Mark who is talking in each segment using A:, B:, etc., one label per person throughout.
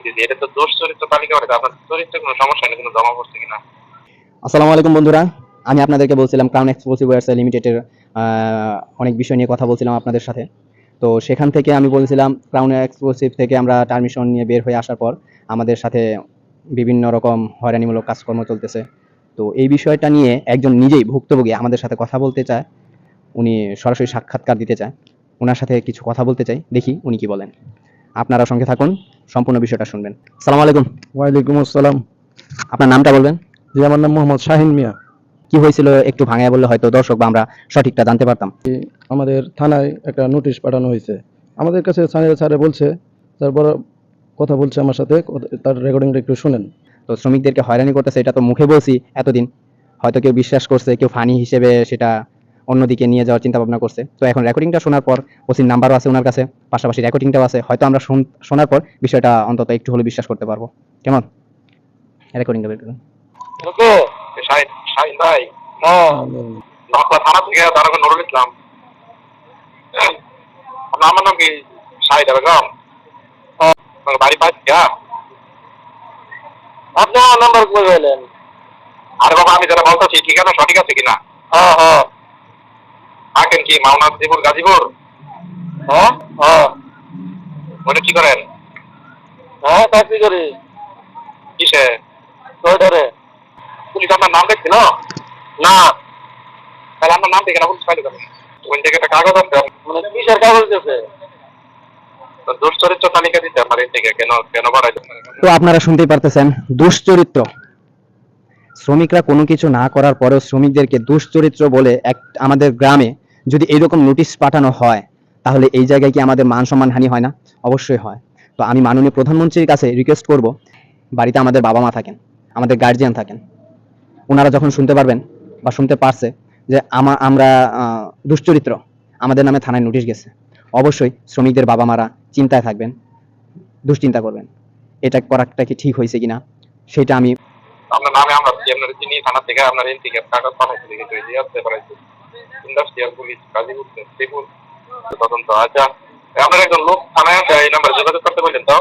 A: এটা তো দোষ চরিত্র তালিকা করে আপনার চরিত্রে কোনো সমস্যা নেই, কোনো জমা পড়ছে কিনা।
B: আসসালামু আলাইকুম বন্ধুরা, আমি আপনাদেরকে বলছিলাম ক্রাউন এক্সক্লুসিভ ওয়্যারস লিমিটেডের অনেক বিষয় নিয়ে কথা বলছিলাম আপনাদের সাথে। তো সেখান থেকে আমি বলছিলাম ক্রাউন এক্সক্লুসিভ থেকে আমরা টার্মিশন নিয়ে বের হয়ে আসার পর আমাদের সাথে বিভিন্ন রকম হয়রানিমূলক কাজকর্ম চলতেছে। তো এই বিষয়টা নিয়ে একজন নিজেই ভুক্তভোগী আমাদের সাথে কথা বলতে চায়, উনি সরাসরি সাক্ষাৎকার দিতে চায়, ওনার সাথে কিছু কথা বলতে চাই, দেখি উনি কি বলেন। আপনারা সঙ্গে থাকুন, সম্পূর্ণ বিষয়টা শুনবেন। আসসালামু আলাইকুম।
C: ওয়ালাইকুম আসসালাম।
B: আপনার নামটা বলবেন?
C: জি, আমার নাম মোহাম্মদ শাহিন মিয়া।
B: কি হয়েছিল একটু ভাঙায় বললে হয়তো দর্শক বা আমরা সঠিকটা জানতে পারতাম।
C: আমাদের থানায় একটা নোটিশ পাঠানো হয়েছে, আমাদের কাছে স্যারে বলছে, তারপর কথা বলছে আমার সাথে, তার রেকর্ডিংটা একটু শুনেন।
B: তো শ্রমিকদেরকে হয়রানি করতেছে এটা তো মুখে বলছি এতদিন, হয়তো কেউ বিশ্বাস করছে, কেউ ফানি হিসেবে সেটা অন্যদিকে নিয়ে যাওয়ার চিন্তা ভাবনা করছে। তো এখন রেকর্ডিংটা শোনার পর ওসির নাম্বারও আছে ওনার কাছে, পাশাপাশি রেকর্ডিংটাও আছে, হয়তো আমরা শোনার পর বিষয়টা অন্তত একটু হলে বিশ্বাস করতে পারবো। কেমন? রেকর্ডিংটা বের করুন।
A: ওকে শাহিন, শাহিন ভাই, নকলা থানা থেকে দারোগা নুরুল ইসলাম। আমার নাম কি শাহিদ বেগম। বাড়ি পাইছি।
D: আপনি আমার নাম্বার কই পেলেন?
A: আরে বাবা, আমি যারা বলতেছি ঠিকানা সঠিক আছে কিনা।
D: হ্যাঁ হ্যাঁ
A: থাকেন কি মাওনা শ্রীপুর গাজীপুর?
D: হ্যাঁ হ্যাঁ
A: ওটা কি করেন?
D: হ্যাঁ চাকরি করি
A: কিসে?
D: ওইটারে।
A: পুলিশ আপনার নাম দেখছিল
D: না,
A: তাহলে আপনার নাম দেখে না পুলিশ পাইলে যাবে। ওই থেকে একটা কাগজ আছে,
D: মানে কিসের কাগজ দিয়েছে?
A: দুশ্চরিত্র তালিকা দিতে আমার এই থেকে কেন কেন বাড়াই।
B: তো আপনারা শুনতেই পারতেছেন, দুশ্চরিত্র। শ্রমিকরা কোনো কিছু না করার পরেও শ্রমিকদেরকে দুশ্চরিত্র বলে আমাদের গ্রামে যদি এইরকম নোটিশ পাঠানো হয়, তাহলে এই জায়গায় কি আমাদের মান সম্মান হানি হয় না? অবশ্যই হয়। তো আমি মাননীয় প্রধানমন্ত্রীর কাছে রিকোয়েস্ট করব, বাড়িতে আমাদের বাবা মা থাকেন, আমাদের গার্জিয়ান থাকেন, ওনারা যখন শুনতে পারবেন বা শুনতে পারছে যে আমরা দুশ্চরিত্র, আমাদের নামে থানায় নোটিশ গেছে, অবশ্যই শ্রমিকদের বাবা মারা চিন্তায় থাকবেন, দুশ্চিন্তা করবেন এটা করাটা কি ঠিক হয়েছে কিনা সেটা আমি।
A: আপনার নামে আমরা আপনার চিনি থানা থেকে আপনার এন থেকে কাগজ পাঠাইতে দেখেছি, ওই দিয়ে আসতে পারাইছি ইন্ডাস্ট্রিয়াল পুলিশ গাজীপুর শ্রীপুর তদন্ত। আচ্ছা, আপনার একজন লোক থানায় আছে, এই নাম্বারে যোগাযোগ করতে বললেন তো,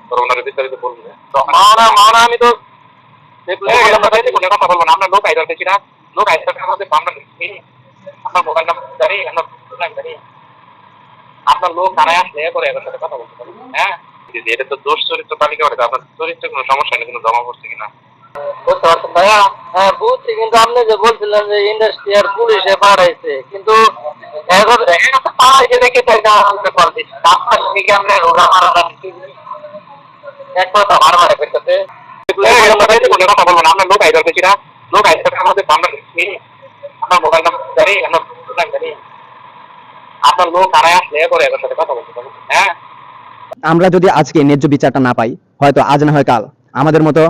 A: তোর ওনার বিস্তারিত বলবেন তো। মাওনা আমি তো কথা বলবো না, আপনার লোক আইডার দেখি না, লোক আইডার আমাদের আপনার মোবাইল নাম্বার জানি, আপনার জানি, আপনার লোক থানায় আসলে পরে এবার সাথে কথা বলতে পারবেন। হ্যাঁ, এটা তো দোষ চরিত্র তালিকা করে আপনার চরিত্রে কোনো সমস্যা নেই, কোনো জমা পড়ছে কিনা।
D: বুঝতে পারছেন ভাইয়া? হ্যাঁ বুঝছি, কিন্তু আপনি যে বলছিলেন যে ইন্ডাস্ট্রিয়াল পুলিশে পাঠাইছে, কিন্তু এখন পাঠাইছে দেখে তাই না আনতে পারছি আপনার থেকে আমরা রোগা মারা এক কথা বারবার করতেছে।
A: কথা বলবো না, আপনার লোক আইডার দেখি না, লোক আইডার আমাদের আমরা আপনার মোবাইল নাম্বার জানি, আপনার জানি, আপনার লোক থানায় আসলে পরে এবার সাথে কথা বলতে পারবেন। হ্যাঁ,
B: আমরা যদি আজকে ন্যায্য বিচারটা না পাই, হয়তো আজ না হয় কাল আমাদের মতো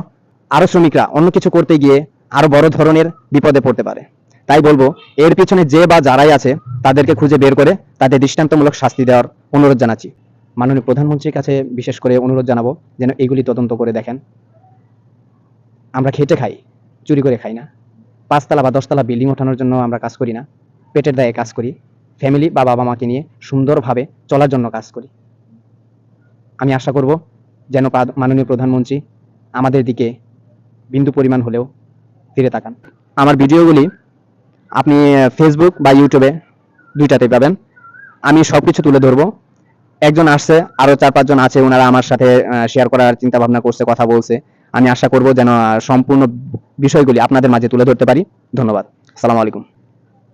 B: আরো শ্রমিকরা অন্য কিছু করতে গিয়ে আরো বড় ধরনের বিপদে পড়তে পারে। তাই বলবো, এর পিছনে যে বা যারাই আছে তাদেরকে খুঁজে বের করে তাদের দৃষ্টান্তমূলক শাস্তি দেওয়ার অনুরোধ জানাচ্ছি। মাননীয় প্রধানমন্ত্রীর কাছে বিশেষ করে অনুরোধ জানাবো যেন এগুলি তদন্ত করে দেখেন। আমরা খেটে খাই, চুরি করে খাই না। 5 তলা বা 10 তলা বিল্ডিং ওঠানোর জন্য আমরা কাজ করি না, পেটের দায়ে কাজ করি, ফ্যামিলি বা বাবা মাকে নিয়ে সুন্দরভাবে চলার জন্য কাজ করি। আমি আশা করব যেন মাননীয় প্রধানমন্ত্রী আমাদের দিকে বিন্দু পরিমাণ হলেও ফিরে তাকান। আমার ভিডিওগুলি আপনি ফেসবুক বা ইউটিউবে দুইটাতেই পাবেন। আমি সবকিছু তুলে ধরবো। একজন আসছে, আরো 4-5 জন আছে, ওনারা আমার সাথে শেয়ার করার চিন্তা ভাবনা করছে, কথা বলছে। আমি আশা করব যেন সম্পূর্ণ বিষয়গুলি আপনাদের মাঝে তুলে ধরতে পারি। ধন্যবাদ। আসসালামু আলাইকুম।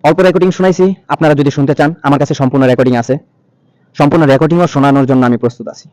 B: অল্প রেকর্ডিং শোনাইছি, আপনারা যদি শুনতে চান আমার কাছে সম্পূর্ণ রেকর্ডিং আছে, সম্পূর্ণ রেকর্ডিংও শোনানোর জন্য আমি প্রস্তুত আছি।